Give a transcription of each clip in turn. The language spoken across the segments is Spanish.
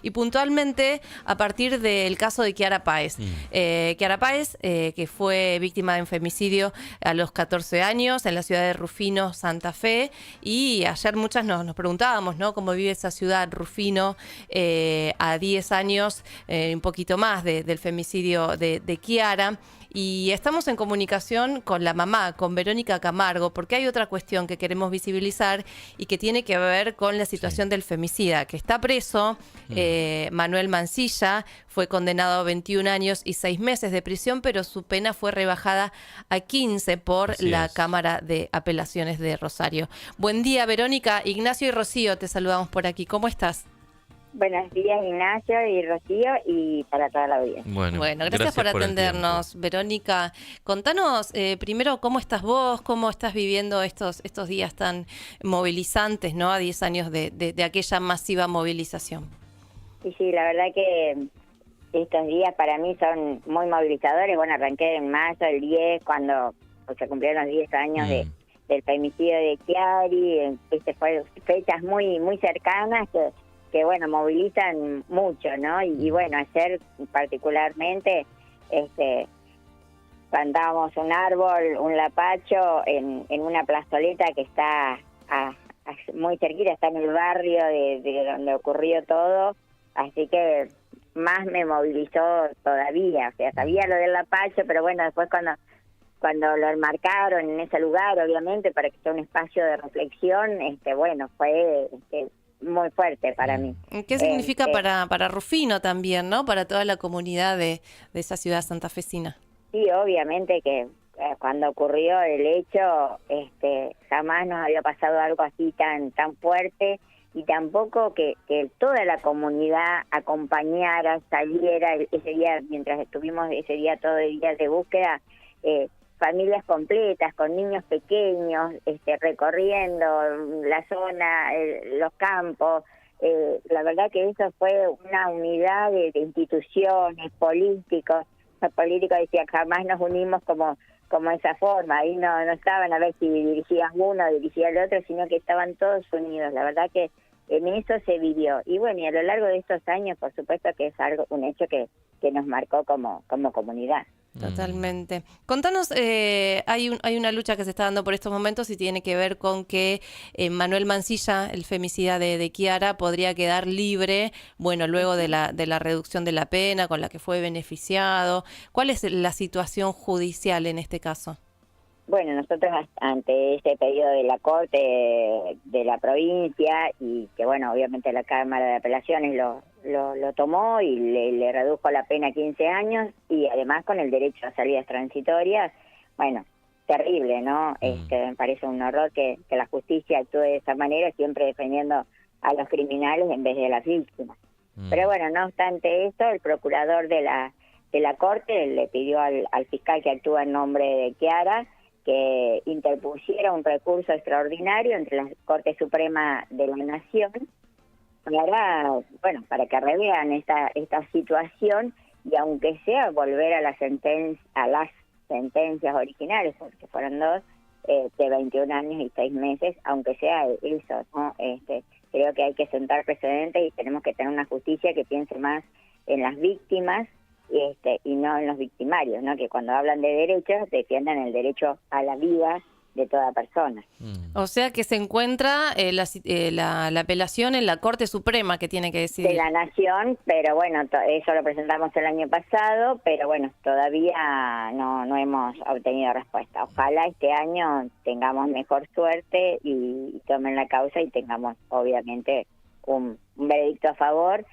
y puntualmente a partir del caso de Kiara Páez. Kiara Páez, que fue víctima de femicidio a los 14 años en la ciudad de Rufino, Santa Fe, y ayer muchas nos preguntábamos, ¿no?, cómo vive esa ciudad, Rufino, a 10 años, un poquito más del femicidio de Kiara. Y estamos en comunicación con la mamá, con Verónica Camargo, porque hay otra cuestión que queremos visibilizar y que tiene que ver con la situación del femicida, que está preso. Manuel Mansilla fue condenado a 21 años y 6 meses de prisión, pero su pena fue rebajada a 15 por la Cámara de Apelaciones de Rosario. Buen día, Verónica. Ignacio y Rocío, te saludamos por aquí. ¿Cómo estás? Buenos días, Ignacio y Rocío, y para toda la audiencia. Bueno, gracias por atendernos, Verónica. Contanos primero cómo estás vos, cómo estás viviendo estos días tan movilizantes, ¿no?, a 10 años de aquella masiva movilización. Sí, la verdad que estos días para mí son muy movilizadores. Bueno, arranqué en mayo, el 10, cuando se cumplieron los 10 años del femicidio de Chiari. Fue fechas muy cercanas que bueno, movilizan mucho, ¿no? Y bueno, ayer particularmente plantábamos un árbol, un lapacho, en una plazoleta que está muy cerquita, está en el barrio de donde ocurrió todo, así que más me movilizó todavía. O sea, sabía lo del lapacho, pero bueno, después cuando lo enmarcaron en ese lugar, obviamente, para que sea un espacio de reflexión, bueno, fue muy fuerte para mí. ¿Qué significa para Rufino también, ¿no?, para toda la comunidad de esa ciudad santafesina? Sí, obviamente que cuando ocurrió el hecho, jamás nos había pasado algo así tan fuerte, y tampoco que toda la comunidad acompañara, saliera ese día, mientras estuvimos ese día todo el día de búsqueda, familias completas con niños pequeños recorriendo la zona, los campos. La verdad que eso fue una unidad de instituciones, políticos. Los políticos decían, jamás nos unimos como esa forma. Ahí no estaban a ver si dirigían uno o dirigía el otro, sino que estaban todos unidos. La verdad que en eso se vivió. Y bueno, y a lo largo de estos años, por supuesto que es un hecho que nos marcó como comunidad. Totalmente. Contanos, hay una lucha que se está dando por estos momentos y tiene que ver con que Manuel Mansilla, el femicida de Kiara, podría quedar libre, bueno, luego de la reducción de la pena con la que fue beneficiado. ¿Cuál es la situación judicial en este caso? Bueno, nosotros ante este pedido de la Corte de la provincia, y que bueno, obviamente la Cámara de Apelaciones lo tomó y le redujo la pena a 15 años, y además con el derecho a salidas transitorias. Bueno, terrible, ¿no? Me parece un horror que la justicia actúe de esa manera, siempre defendiendo a los criminales en vez de las víctimas. Pero bueno, no obstante esto, el procurador de la Corte le pidió al fiscal que actúa en nombre de Kiara que interpusiera un recurso extraordinario entre la Corte Suprema de la Nación para que revean esta situación, y aunque sea volver a las sentencias originales, porque fueron dos, de 21 años y 6 meses, aunque sea eso, ¿no? Creo que hay que sentar precedentes y tenemos que tener una justicia que piense más en las víctimas y no en los victimarios, ¿no? Que cuando hablan de derechos defiendan el derecho a la vida de toda persona. O sea que se encuentra la apelación en la Corte Suprema, que tiene que decidir. De la Nación, pero bueno, eso lo presentamos el año pasado, pero bueno, todavía no hemos obtenido respuesta. Ojalá este año tengamos mejor suerte y tomen la causa y tengamos obviamente un veredicto a favor,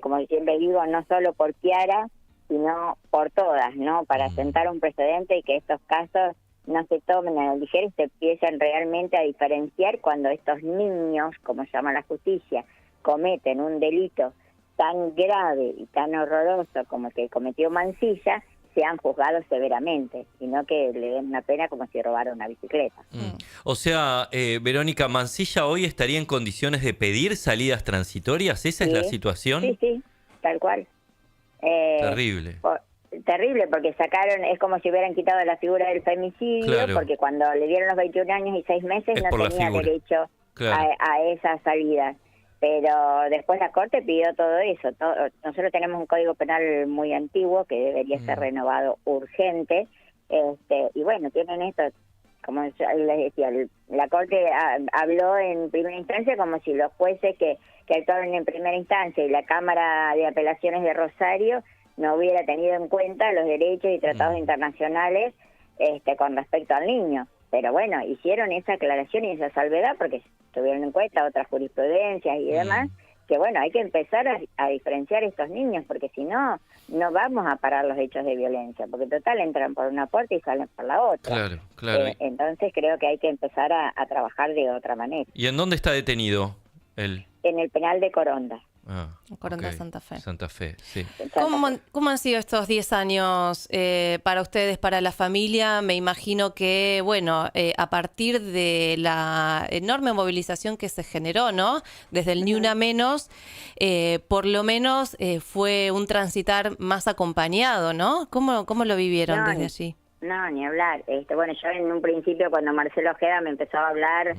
como siempre digo, no solo por Kiara, sino por todas, ¿no? Para sentar un precedente y que estos casos no se tomen a la ligera y se empiecen realmente a diferenciar cuando estos niños, como llama la justicia, cometen un delito tan grave y tan horroroso como el que cometió Mansilla, sean juzgados severamente, y no que le den una pena como si robara una bicicleta. O sea, Verónica, ¿Mansilla hoy estaría en condiciones de pedir salidas transitorias? ¿Esa es la situación? Sí, tal cual. Terrible. Terrible, porque sacaron, es como si hubieran quitado la figura del femicidio, claro, porque cuando le dieron los 21 años y 6 meses no tenía derecho a esa salida. pero después la Corte pidió todo eso. Nosotros tenemos un Código Penal muy antiguo que debería ser renovado urgente, y bueno, tienen esto, como les decía, la Corte habló en primera instancia como si los jueces que actuaron en primera instancia y la Cámara de Apelaciones de Rosario no hubiera tenido en cuenta los derechos y tratados internacionales con respecto al niño. Pero bueno, hicieron esa aclaración y esa salvedad porque tuvieron en cuenta otras jurisprudencias y demás, que bueno, hay que empezar a diferenciar estos niños, porque si no, no vamos a parar los hechos de violencia, porque total entran por una puerta y salen por la otra. Claro, claro. Entonces creo que hay que empezar a trabajar de otra manera. ¿Y en dónde está detenido él? En el penal de Coronda. Coronda, okay. Santa Fe. Santa Fe, sí. ¿Cómo han sido estos 10 años para ustedes, para la familia? Me imagino que, bueno, a partir de la enorme movilización que se generó, ¿no? Desde el Ni Una Menos, por lo menos fue un transitar más acompañado, ¿no? ¿Cómo lo vivieron desde allí? No, ni hablar. Bueno, yo en un principio cuando Marcelo Ojeda me empezó a hablar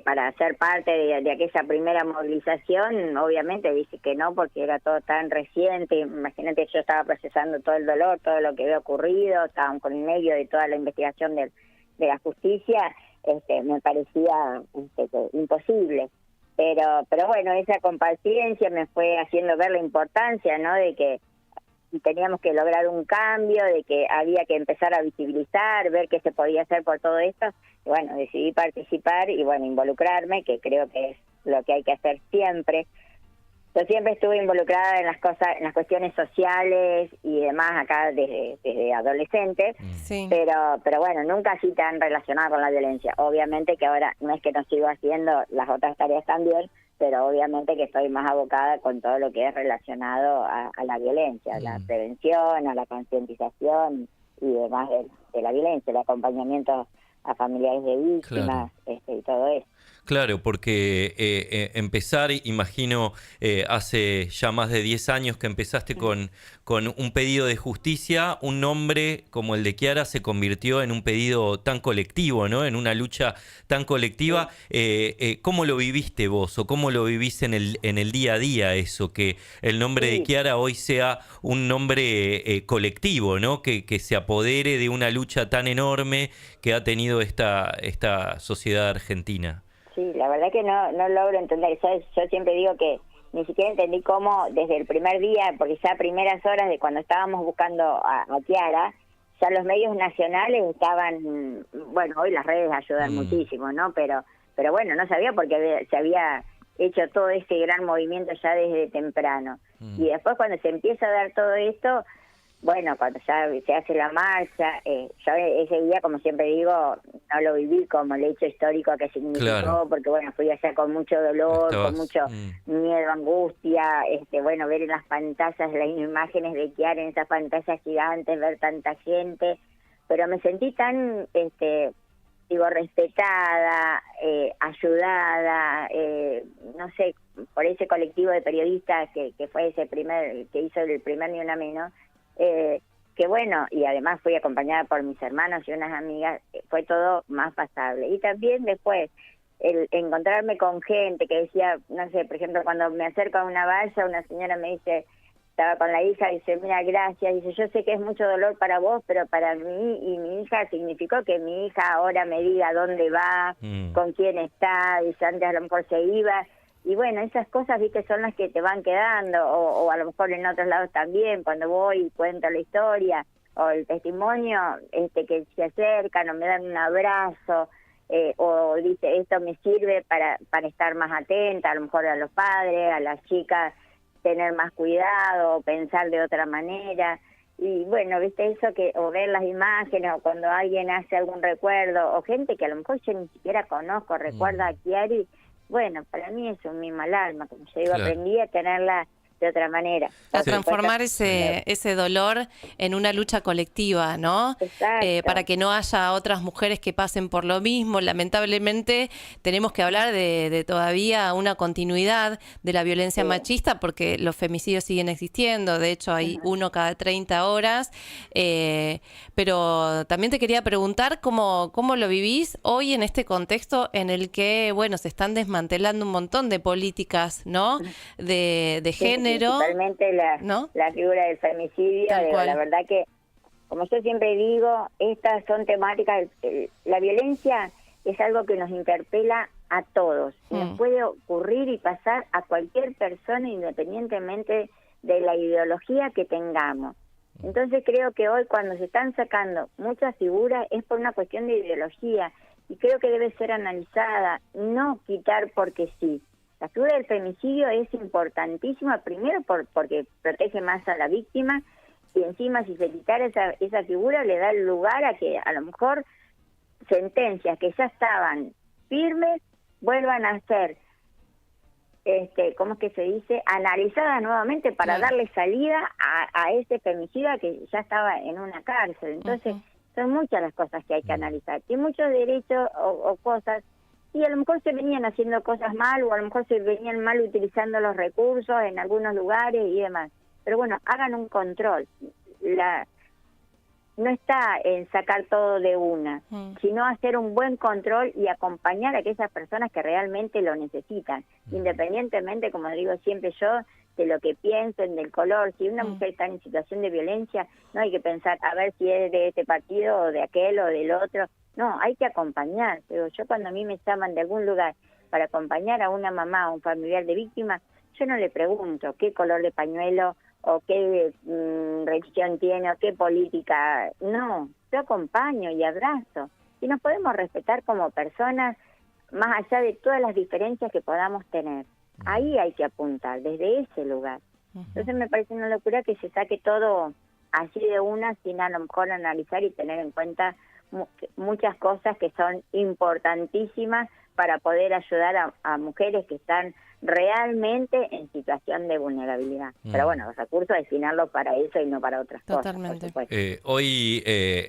para ser parte de aquella primera movilización, obviamente dije que no porque era todo tan reciente. Imagínate, yo estaba procesando todo el dolor, todo lo que había ocurrido, estaban con el medio de toda la investigación de la justicia, me parecía imposible. Pero bueno, esa compaciencia me fue haciendo ver la importancia, ¿no?, de que teníamos que lograr un cambio, de que había que empezar a visibilizar, ver qué se podía hacer por todo esto. Y bueno, decidí participar y bueno, involucrarme, que creo que es lo que hay que hacer siempre. Yo siempre estuve involucrada en las cuestiones sociales y demás acá desde adolescente, pero bueno, nunca así tan relacionada con la violencia. Obviamente que ahora no es que no sigo haciendo las otras tareas también, pero obviamente que estoy más abocada con todo lo que es relacionado a la violencia, a la prevención, a la concientización y demás de la violencia, el acompañamiento a familiares de víctimas, y todo eso. Claro, porque empezar, imagino, hace ya más de 10 años que empezaste con un pedido de justicia, un nombre como el de Kiara se convirtió en un pedido tan colectivo, ¿no? En una lucha tan colectiva. ¿Cómo lo viviste vos o cómo lo vivís en el día a día eso, que el nombre de Kiara hoy sea un nombre colectivo, ¿no? Que se apodere de una lucha tan enorme que ha tenido esta sociedad argentina? Sí, la verdad que no logro entender. Yo siempre digo que ni siquiera entendí cómo desde el primer día, porque ya a primeras horas de cuando estábamos buscando a Kiara, ya los medios nacionales estaban, bueno, hoy las redes ayudan muchísimo, ¿no? Pero bueno, no sabía porque se había hecho todo ese gran movimiento ya desde temprano. Y después cuando se empieza a dar todo esto, bueno, cuando ya se hace la marcha, yo ese día, como siempre digo, no lo viví como el hecho histórico que significó, porque bueno, fui allá con mucho dolor, con mucho miedo, angustia, bueno, ver en las pantallas las imágenes de Kiara en esas pantallas gigantes, ver tanta gente, pero me sentí tan, respetada, ayudada, no sé, por ese colectivo de periodistas que fue que hizo el primer Ni Una Menos, que bueno, y además fui acompañada por mis hermanos y unas amigas, fue todo más pasable. Y también después, el encontrarme con gente que decía, no sé, por ejemplo, cuando me acerco a una valla, una señora me dice, estaba con la hija, dice, mira, gracias, dice, yo sé que es mucho dolor para vos, pero para mí y mi hija significó que mi hija ahora me diga dónde va, con quién está, dice, antes a lo mejor se iba. Y bueno, esas cosas, viste, son las que te van quedando, o a lo mejor en otros lados también, cuando voy y cuento la historia, o el testimonio, que se acercan o me dan un abrazo, o dice, esto me sirve para estar más atenta, a lo mejor a los padres, a las chicas, tener más cuidado, pensar de otra manera. Y bueno, viste eso, o ver las imágenes, o cuando alguien hace algún recuerdo, o gente que a lo mejor yo ni siquiera conozco, recuerda a Kiari. Bueno, para mí es un mimo al alma, como yo digo, aprendí a tenerla de otra manera. A transformar ese dolor en una lucha colectiva, ¿no? Para que no haya otras mujeres que pasen por lo mismo. Lamentablemente tenemos que hablar de todavía una continuidad de la violencia machista, porque los femicidios siguen existiendo. De hecho, hay uno cada 30 horas. Pero también te quería preguntar cómo lo vivís hoy en este contexto en el que, bueno, se están desmantelando un montón de políticas, ¿no? De género. Principalmente la figura del femicidio. La verdad que, como yo siempre digo, estas son temáticas, la violencia es algo que nos interpela a todos. Nos puede ocurrir y pasar a cualquier persona independientemente de la ideología que tengamos. Entonces creo que hoy cuando se están sacando muchas figuras es por una cuestión de ideología y creo que debe ser analizada, no quitar porque sí. La figura del femicidio es importantísima, primero porque protege más a la víctima y encima si se quitara esa figura le da lugar a que a lo mejor sentencias que ya estaban firmes vuelvan a ser, ¿cómo es que se dice? Analizadas nuevamente para darle salida a ese femicida que ya estaba en una cárcel. Entonces son muchas las cosas que hay que analizar y muchos derechos o cosas. Y a lo mejor se venían haciendo cosas mal o a lo mejor se venían mal utilizando los recursos en algunos lugares y demás. Pero bueno, hagan un control. No está en sacar todo de una, sino hacer un buen control y acompañar a aquellas personas que realmente lo necesitan. Independientemente, como digo siempre yo, de lo que piensen, del color. Si una mujer está en situación de violencia, no hay que pensar a ver si es de este partido o de aquel o del otro. No, hay que acompañar. Pero yo cuando a mí me llaman de algún lugar para acompañar a una mamá o un familiar de víctima, yo no le pregunto qué color de pañuelo o qué religión tiene o qué política. No, yo acompaño y abrazo. Y nos podemos respetar como personas más allá de todas las diferencias que podamos tener. Ahí hay que apuntar, desde ese lugar. Entonces me parece una locura que se saque todo así de una sin a lo mejor analizar y tener en cuenta muchas cosas que son importantísimas para poder ayudar a mujeres que están realmente en situación de vulnerabilidad. Pero bueno, los recursos destinarlos para eso y no para otras cosas. Hoy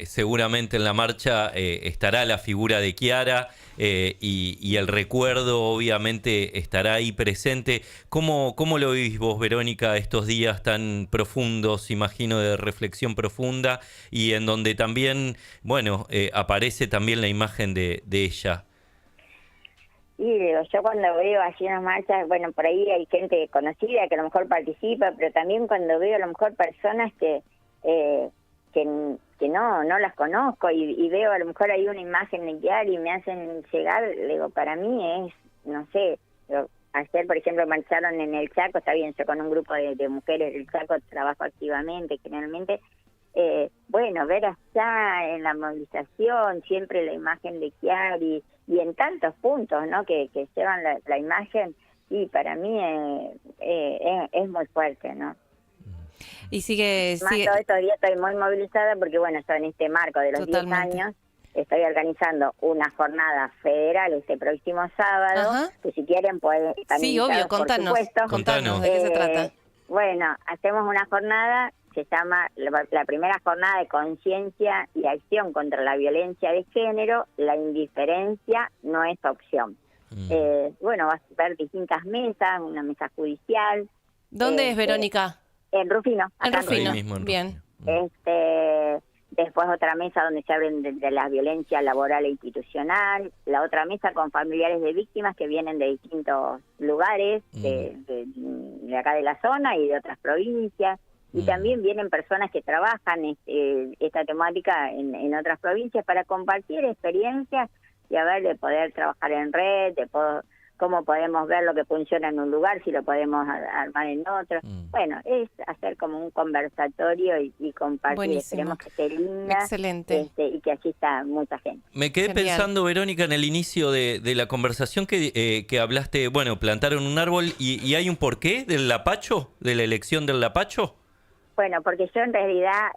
seguramente en la marcha estará la figura de Chiara y el recuerdo obviamente estará ahí presente. ¿Cómo lo vivís vos, Verónica, estos días tan profundos, imagino, de reflexión profunda y en donde también, bueno, aparece también la imagen de ella? Y digo, yo cuando veo así unas marchas, bueno, por ahí hay gente conocida que a lo mejor participa, pero también cuando veo a lo mejor personas que no las conozco y veo a lo mejor hay una imagen de Chiara y me hacen llegar, digo, para mí es, no sé, ayer por ejemplo marcharon en el Chaco, está bien, yo con un grupo de mujeres del Chaco trabajo activamente, generalmente, bueno, ver allá en la movilización siempre la imagen de Chiara y en tantos puntos, ¿no? que llevan la imagen, y para mí es muy fuerte, ¿no? Y sigue... Todos estos días estoy muy movilizada porque, bueno, yo en este marco de los 10 años estoy organizando una jornada federal este próximo sábado, que si quieren pueden... Sí, obvio, contanos, ¿de qué se trata? Bueno, hacemos una jornada, se llama la primera jornada de conciencia y acción contra la violencia de género, la indiferencia no es opción. Bueno, va a haber distintas mesas, una mesa judicial. ¿Dónde es, Verónica? En Rufino. En Rufino, mismo, bien. Después otra mesa donde se hablen de la violencia laboral e institucional, la otra mesa con familiares de víctimas que vienen de distintos lugares, de acá de la zona y de otras provincias, y también vienen personas que trabajan esta temática en otras provincias para compartir experiencias y a ver de poder trabajar en red, cómo podemos ver lo que funciona en un lugar, si lo podemos armar en otro. Bueno, es hacer como un conversatorio y compartir. Buenísimo. Esperemos que esté linda. Excelente. Y que allí está mucha gente. Me quedé pensando, Verónica, en el inicio de la conversación que hablaste, bueno, plantaron un árbol y hay un porqué del lapacho, de la elección del lapacho. Bueno, porque yo en realidad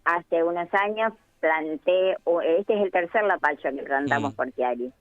hace unos años planté, este es el tercer lapacho que plantamos por Chiari.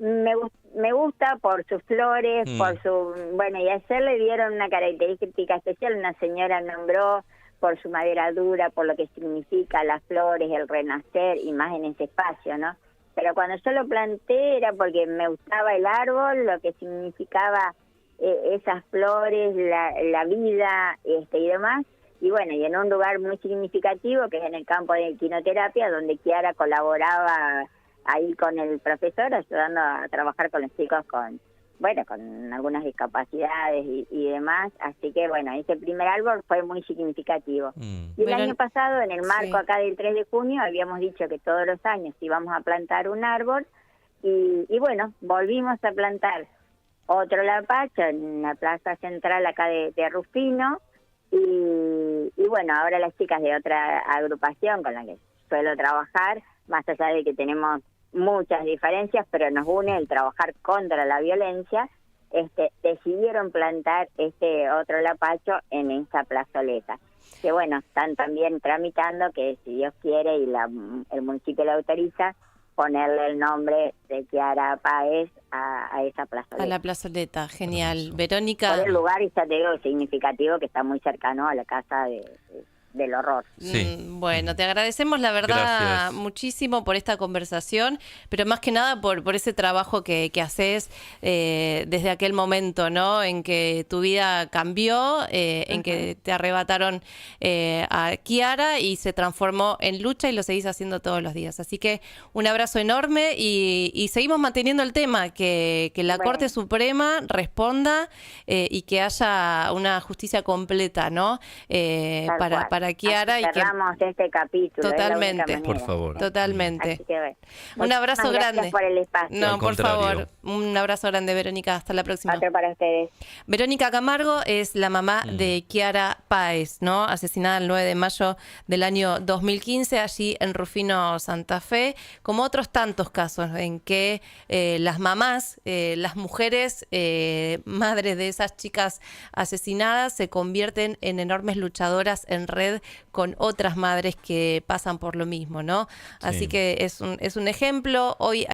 me gusta por sus flores, por su... Bueno, y ayer le dieron una característica especial, una señora nombró por su madera dura, por lo que significa las flores, el renacer, y más en ese espacio, ¿no? Pero cuando yo lo planté era porque me gustaba el árbol, lo que significaba esas flores, la vida y demás. Y bueno, y en un lugar muy significativo, que es en el campo de quinoterapia, donde Kiara colaboraba ahí con el profesor, ayudando a trabajar con los chicos con algunas discapacidades y demás. Así que bueno, ese primer árbol fue muy significativo. Y el año pasado, en el marco acá del 3 de junio, habíamos dicho que todos los años íbamos a plantar un árbol, y bueno, volvimos a plantar otro lapacho en la plaza central acá de Rufino, y bueno, ahora las chicas de otra agrupación con la que suelo trabajar, más allá de que tenemos muchas diferencias, pero nos une el trabajar contra la violencia, decidieron plantar este otro lapacho en esta plazoleta, que bueno, están también tramitando que, si Dios quiere y el municipio lo autoriza, ponerle el nombre de Kiara Páez a esa plazoleta. A la plazoleta, genial. Verónica. Por el lugar, y ya te digo, significativo, que está muy cercano a la casa del horror. Sí. Bueno, te agradecemos la verdad muchísimo por esta conversación, pero más que nada por ese trabajo que haces desde aquel momento, ¿no? En que tu vida cambió, en que te arrebataron a Kiara y se transformó en lucha, y lo seguís haciendo todos los días. Así que un abrazo enorme, y seguimos manteniendo el tema, que la Corte Suprema responda y que haya una justicia completa, ¿no? Para Kiara. Así cerramos este capítulo. Totalmente. Por favor. Totalmente. Así que, un abrazo grande. Gracias por el espacio. No, Al por contrario. favor. Un abrazo grande, Verónica. Hasta la próxima. Otro para ustedes. Verónica Camargo es la mamá de Kiara Páez, ¿no? Asesinada el 9 de mayo del año 2015, allí en Rufino, Santa Fe, como otros tantos casos en que las mamás, las mujeres, madres de esas chicas asesinadas, se convierten en enormes luchadoras en red con otras madres que pasan por lo mismo, ¿no? Así que es un ejemplo. Hoy